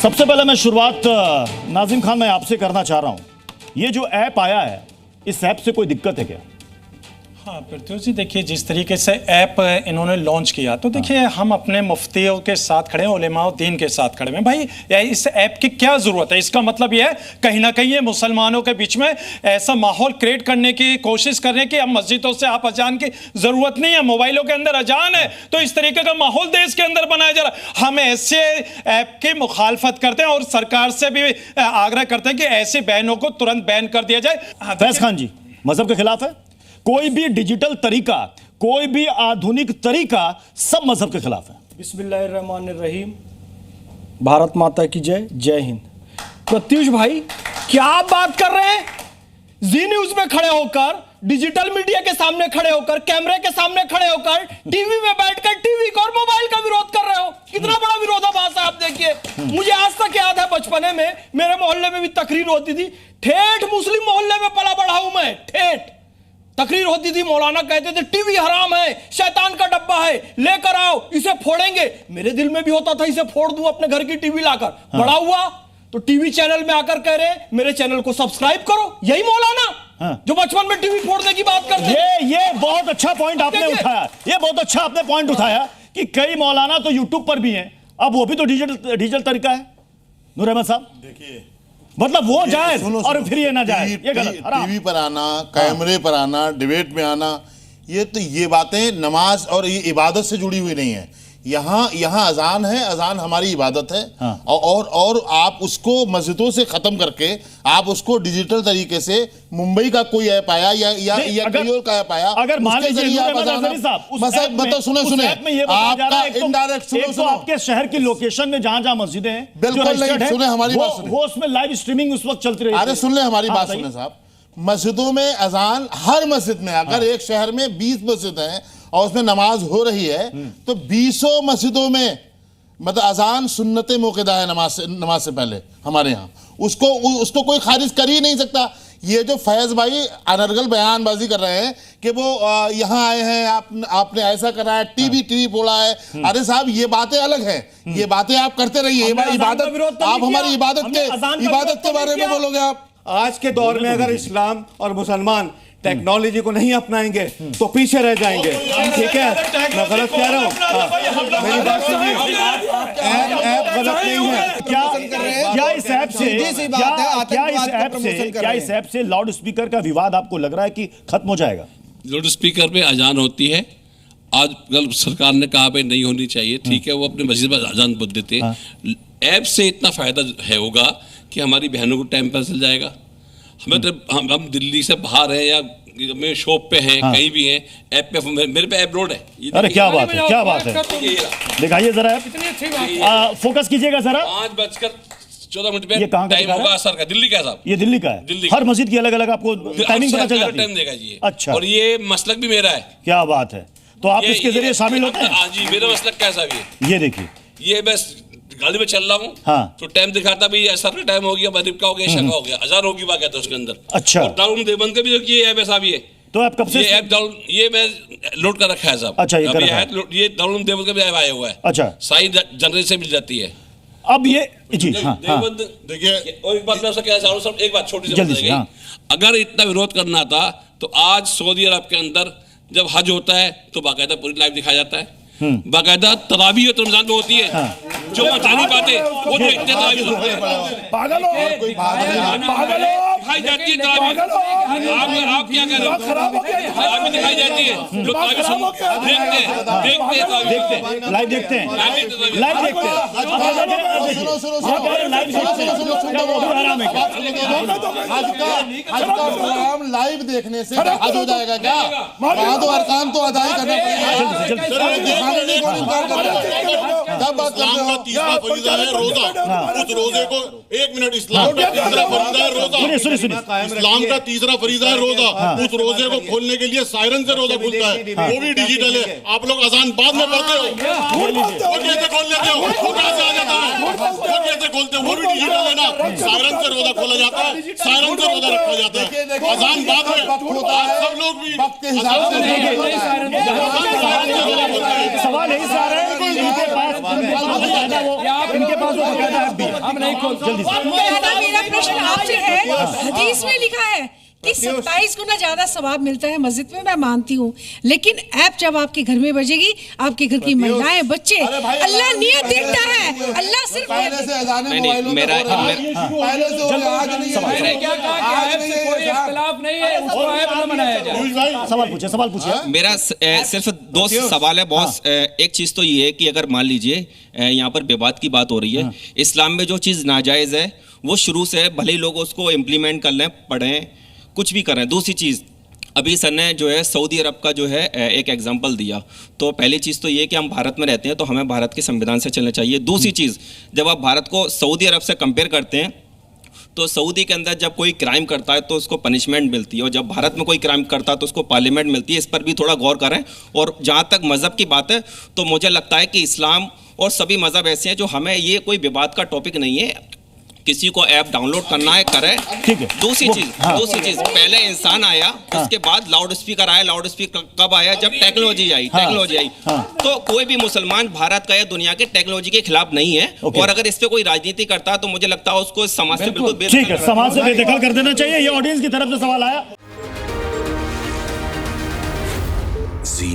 सबसे पहले मैं शुरुआत नाजिम खान मैं आपसे करना चाह रहा हूं। ये जो ऐप आया है, इस ऐप से कोई दिक्कत है क्या? हाँ पृथ्वी जी, देखिए जिस तरीके से ऐप इन्होंने लॉन्च किया तो देखिए हम अपने मुफ्तियों के साथ खड़े हैं, उलेमाओ दीन के साथ खड़े हैं। भाई इस ऐप की क्या ज़रूरत है? इसका मतलब ये है कहीं ना कहीं ये मुसलमानों के बीच में ऐसा माहौल क्रिएट करने की कोशिश कर रहे हैं कि अब मस्जिदों से आप अजान की ज़रूरत नहीं है, मोबाइलों के अंदर अजान है। तो इस तरीके का माहौल देश के अंदर बनाया जा रहा है। हम ऐसे ऐप की मुखालफत करते हैं और सरकार से भी आग्रह करते हैं कि ऐसे बैनों को तुरंत बैन कर दिया जाए। फैज खान जी मजहब के खिलाफ है? कोई भी डिजिटल तरीका, कोई भी आधुनिक तरीका, सब मजहब के खिलाफ है। बिस्मिल्लाहिर्रहमानिर्रहीम। भारत माता की जय, जय हिंद। प्रत्युष भाई क्या आप बात कर रहे हैं? जी न्यूज में खड़े होकर, डिजिटल मीडिया के सामने खड़े होकर, कैमरे के सामने खड़े होकर, टीवी में बैठकर टीवी का और मोबाइल का विरोध कर रहे हो। कितना बड़ा विरोधाभास है आप देखिए। मुझे आज तक याद है बचपने में मेरे मोहल्ले में भी तकरीर होती थी। ठेठ मुस्लिम मोहल्ले में पला बढ़ा हूं मैं। ठेठ तकरीर होती थी, मौलाना कहते थे टीवी हराम है, शैतान का डब्बा है, लेकर आओ इसे फोड़ेंगे। मेरे दिल में भी होता था इसे फोड़ दूं अपने घर की टीवी लाकर। बड़ा हुआ तो टीवी चैनल में आकर कह रहे मेरे चैनल को सब्सक्राइब करो। यही मौलाना जो बचपन में टीवी फोड़ने की बात करते। ये बहुत अच्छा पॉइंट आपने उठाया। ये बहुत अच्छा आपने पॉइंट उठाया कि कई मौलाना तो यूट्यूब पर भी हैं। अब वो भी तो डिजिटल तरीका है। नूर अहमद साहब देखिए, मतलब वो जाए और फिर ये ना जाए, ये गलत। टीवी पर आना, कैमरे पर आना, डिबेट में आना, ये बातें नमाज और ये इबादत से जुड़ी हुई नहीं है। यहाँ अजान है, अजान हमारी इबादत है। हाँ। और आप उसको मस्जिदों से खत्म करके आप उसको डिजिटल तरीके से मुंबई का कोई ऐप आया या कोई और का ऐप आया, अगर मान लीजिए आपका इनडायरेक्ट सुनो, आपके शहर की लोकेशन में जहां मस्जिदें हैं, बिल्कुल नहीं, सुने हमारी बात सुने, वो उसमें लाइव स्ट्रीमिंग उस वक्त चलती रही। अरे सुन ले हमारी बात सुने साहब। मस्जिदों में अजान, हर मस्जिद में, अगर एक शहर में 20 मस्जिद हैं और उसमें नमाज हो रही है तो 20 मस्जिदों में मतलब अजान सुन्नत मुक़द्दा है नमाज से पहले हमारे यहाँ। उसको कोई खारिज कर ही नहीं सकता। ये जो फैज भाई अनर्गल बयानबाजी कर रहे हैं कि वो यहाँ आए हैं, आपने ऐसा करा है, टीवी फोड़ा है। अरे साहब ये बातें अलग हैं, ये बातें आप करते रहिए। इबादत, आप हमारी इबादत के बारे में बोलोगे आप। आज के दौर में अगर इस्लाम और मुसलमान टेक्नोलॉजी को नहीं अपनाएंगे तो पीछे रह जाएंगे। ठीक है, मैं गलत कह रहा हूँ? मेरी बात सुनिए, ऐप गलत नहीं है। क्या इस ऐप से लाउड स्पीकर का विवाद आपको लग रहा है कि खत्म हो जाएगा? लाउड स्पीकर पे अजान होती है। आजकल सरकार ने कहा भाई नहीं होनी चाहिए, ठीक है, वो अपने मस्जिद में अजान बोल देते हैं। ऐप से इतना फायदा है होगा कि हमारी बहनों को टाइम पर चल जाएगा। हमें तो हम दिल्ली से बाहर हैं या मेरे शॉप पे हैं, कहीं भी हैं, ऐप पे मेरे पे ऐप लोड है। अरे क्या बात है, क्या बात है, दिखाइए जरा ऐप, फोकस कीजिएगा जरा। 5:14 पे टाइम होगा सर का, दिल्ली का साहब, ये दिल्ली का है। दिल्ली हर मस्जिद की अलग अलग आपको टाइमिंग पता चल जाती है। टाइम देगा जी। अच्छा, और ये मसलक भी मेरा है। क्या बात है, तो आप इसके जरिए शामिल होते हैं? हाँ जी, मेरा मसलक कैसा भी। ये देखिए, ये बस गाड़ी में चल रहा हूँ, हाँ, तो टाइम दिखाता भी असर का टाइम हो गया, मगरिब का हो गया, शका हो गया, अज़ान होगी बात उसके अंदर। अच्छा, और दारुल देवबंद का भी ये ऐप ऐसा भी है। तो आप कब से ये ऐप ये मैं लोड कर रखा है साहब। अच्छा, ये दारुल देवबंद का भी ऐप आया हुआ है। अच्छा, सारी जनरल से मिल जाती है। अब ये जी देवबंद देखिए, और एक बात मैं आपसे कहना चाह रहा हूँ, एक बात छोटी सी, अगर इतना विरोध करना था तो आज सऊदी अरब के अंदर जब हज होता है तो बाकायदा पूरी लाइव दिखाया जाता है। बाकायदा तरावी और रमजान में होती है। जो बता नहीं पाते वो तो इतने पागल दिखाई जाती है तरावी। आप क्या कह रहे हो? तरावी दिखाई जाती है, जो तरावी देखते हैं, लाइव देखते हैं। लाइव देखने से हज हो जाएगा क्या? वहाँ तो अरकान तो अदा ही करना पड़ेगा। तीसरा फरीज़ा है रोजा। उस रोजे को 1 मिनट, इस्लाम का तीसरा फरीज़ा है रोजा। इस्लाम का तीसरा फरीज़ा है रोजा। उस रोजे को खोलने के लिए सायरन से रोजा खुलता है, वो भी डिजिटल है। आप लोग अजान बाद में पढ़ते हो, वो कैसे खोल लेते हो? वो कहाँ से आ जाता है? वो कैसे खोलते हो? वो भी डिजिटल है ना। सायरन से रोजा खोला जाता है, सायरन से रोजा रखा जाता है, अजान बाद में। सब लोग भी सवाल यही से आ रहा है कि इनके पास बकायदा वो इनके पास वो बकायदा ऐप भी है। हम नहीं खोल जल्दी से मेरा प्रश्न आपसे है, हदीस में लिखा है कि 27 गुना ज्यादा सवाब मिलता है मस्जिद में, मैं मानती हूँ, लेकिन ऐप जब आपके घर में बजेगी, आपके घर की महिलाएं, बच्चे, अल्लाह नियत देखता है, अल्लाह सिर्फ पहले से अजान मोबाइलों में मेरा- हो रहा है। पहले से हो रहा है, आज नहीं है। मैंने क्या कहा कि ऐप से कोई इख्तिलाफ नहीं है, उसको ऐप न बनाया जाए। पीयूष भाई सवाल पूछिए मेरा सिर्फ दो सवाल है बॉस। एक चीज़ तो ये है कि अगर मान लीजिए यहाँ पर विवाद की बात हो रही है, इस्लाम में जो चीज़ नाजायज़ है वो शुरू से है, भले ही लोग उसको इम्प्लीमेंट कर लें, पढ़ें, कुछ भी करें। दूसरी चीज़, अभी सर ने जो है सऊदी अरब का जो है एक एग्जांपल दिया, तो पहली चीज़ तो ये कि हम भारत में रहते हैं तो हमें भारत के संविधान से चलना चाहिए। दूसरी चीज़, जब आप भारत को सऊदी अरब से कंपेयर करते हैं तो सऊदी के अंदर जब कोई क्राइम करता है तो उसको पनिशमेंट मिलती है, और जब भारत में कोई क्राइम करता है तो उसको पार्लियामेंट मिलती है। इस पर भी थोड़ा गौर करें। और जहाँ तक मज़हब की बात है तो मुझे लगता है कि इस्लाम और सभी मज़हब ऐसे हैं जो हमें, ये कोई विवाद का टॉपिक नहीं है, किसी को ऐप डाउनलोड करना है करे। ठीक है। दूसरी चीज पहले इंसान आया, उसके बाद लाउड स्पीकर आया। लाउड स्पीकर कब आया? जब टेक्नोलॉजी आई। तो कोई भी मुसलमान भारत का या दुनिया के टेक्नोलॉजी के खिलाफ नहीं है। और अगर इस पे कोई राजनीति करता है तो मुझे लगता है उसको इस समाज से बिल्कुल ठीक है, समाज से बेदखल कर देना चाहिए। ये ऑडियंस की तरफ से सवाल आया। जी